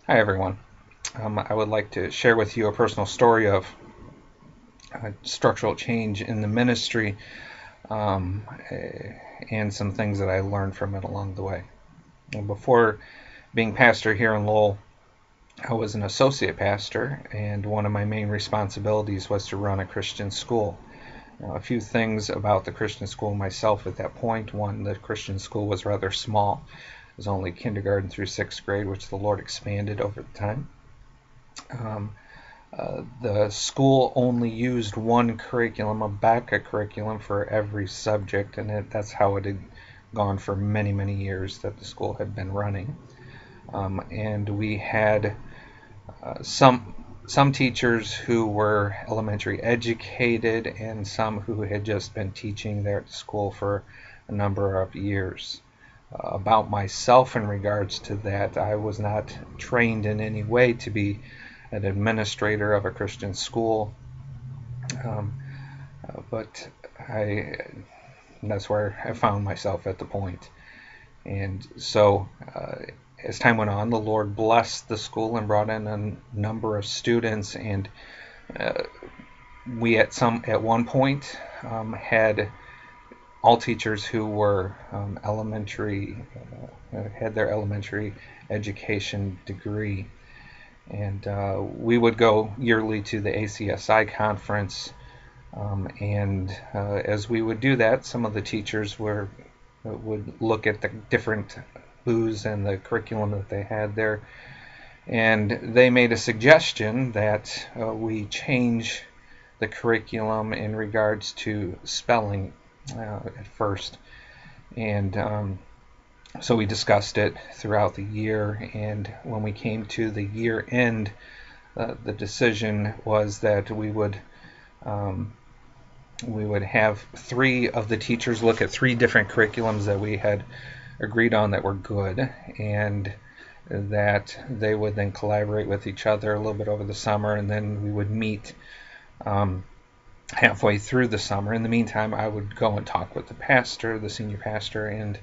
Hi everyone. I would like to share with you a personal story of structural change in the ministry um, and some things that I learned from it along the way. And before being pastor here in Lowell, I was an associate pastor, and one of my main responsibilities was to run a Christian school. Now, a few things about the Christian school myself at that point. One, the Christian school was rather small. It was only kindergarten through sixth grade, which the Lord expanded over the time. Um, the school only used one curriculum, a backup curriculum for every subject, and that's how it had gone for many, many years that the school had been running. And we had some teachers who were elementary educated, and some who had just been teaching there at the school for a number of years. About myself in regards to that, I was not trained in any way to be an administrator of a Christian school, um, but I that's where I found myself at the point. And so, as time went on, the Lord blessed the school and brought in a number of students, and uh, we at one point had all teachers who were elementary had their elementary education degree. And we would go yearly to the ACSI conference. And as we would do that, some of the teachers would look at the different booths and the curriculum that they had there. And they made a suggestion that we change the curriculum in regards to spelling at first. And so we discussed it throughout the year. And when we came to the year end, the decision was that um, we would have three of the teachers look at three different curriculums that we had agreed on that were good, and that they would then collaborate with each other a little bit over the summer, and then we would meet um, halfway through the summer. In the meantime, I would go and talk with the pastor, the senior pastor, and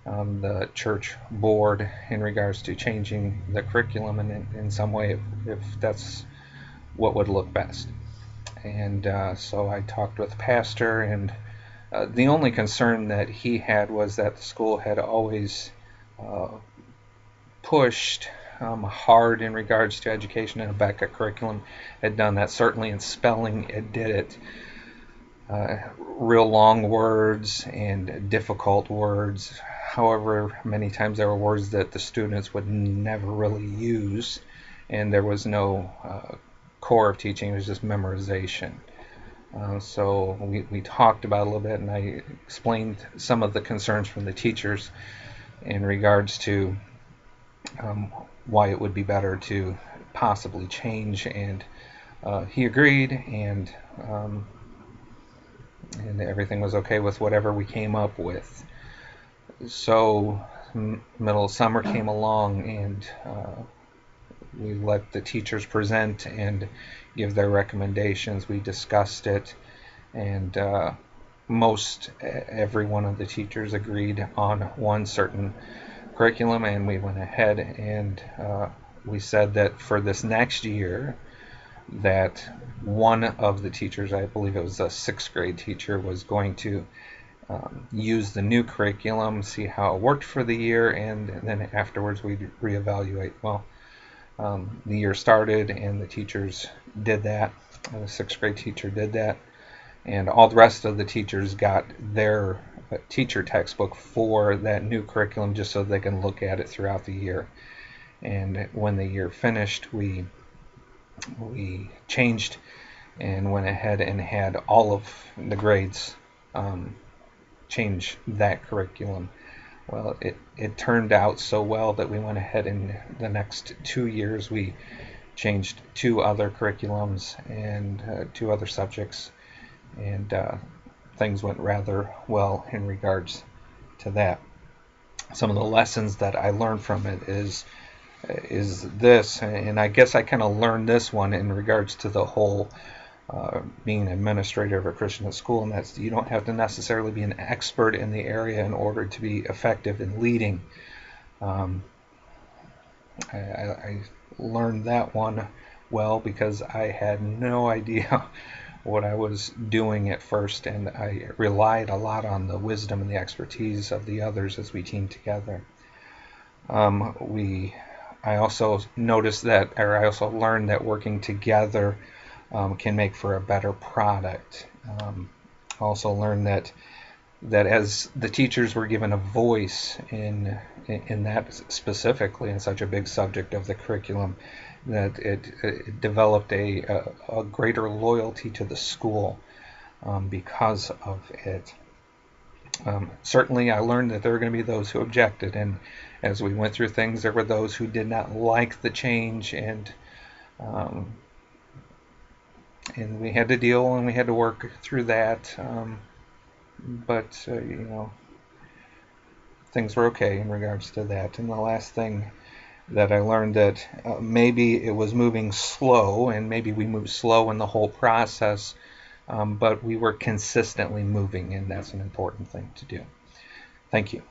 the church board in regards to changing the curriculum in some way if that's what would look best. And so I talked with the pastor, and the only concern that he had was that the school had always uh, pushed hard in regards to education, and a backup curriculum had done that. Certainly in spelling, it did it. Real long words and difficult words. However, many times there were words that the students would never really use, and there was no core of teaching, it was just memorization. So we talked about it a little bit, and I explained some of the concerns from the teachers in regards to why it would be better to possibly change, and he agreed, and everything was okay with whatever we came up with. So middle of summer came along, and we let the teachers present and give their recommendations. We discussed it, and most every one of the teachers agreed on one certain curriculum, and we went ahead and we said that for this next year that one of the teachers, I believe it was a sixth grade teacher, was going to use the new curriculum, see how it worked for the year, and then afterwards we'd reevaluate. Well, the year started, and the teachers did that. The sixth grade teacher did that, and all the rest of the teachers got their teacher textbook for that new curriculum just so they can look at it throughout the year. And when the year finished, we changed and went ahead and had all of the grades change that curriculum. Well, it turned out so well that we went ahead, and the next 2 years we changed two other curriculums and two other subjects, and things went rather well in regards to that. Some of the lessons that I learned from it is this, and I guess I kind of learned this one in regards to the whole being an administrator of a Christian school, and that's you don't have to necessarily be an expert in the area in order to be effective in leading. Um, I learned that one well because I had no idea what I was doing at first, and I relied a lot on the wisdom and the expertise of the others as we teamed together. We I also noticed that, or I also learned that working together can make for a better product. I also learned that as the teachers were given a voice in that specifically in such a big subject of the curriculum, that it developed a greater loyalty to the school because of it. Certainly, I learned that there were going to be those who objected, and as we went through things, there were those who did not like the change, um, and we had to deal and we had to work through that. But things were okay in regards to that. And the last thing that I learned, that maybe it was moving slow, and maybe we moved slow in the whole process, but we were consistently moving, and that's an important thing to do. Thank you.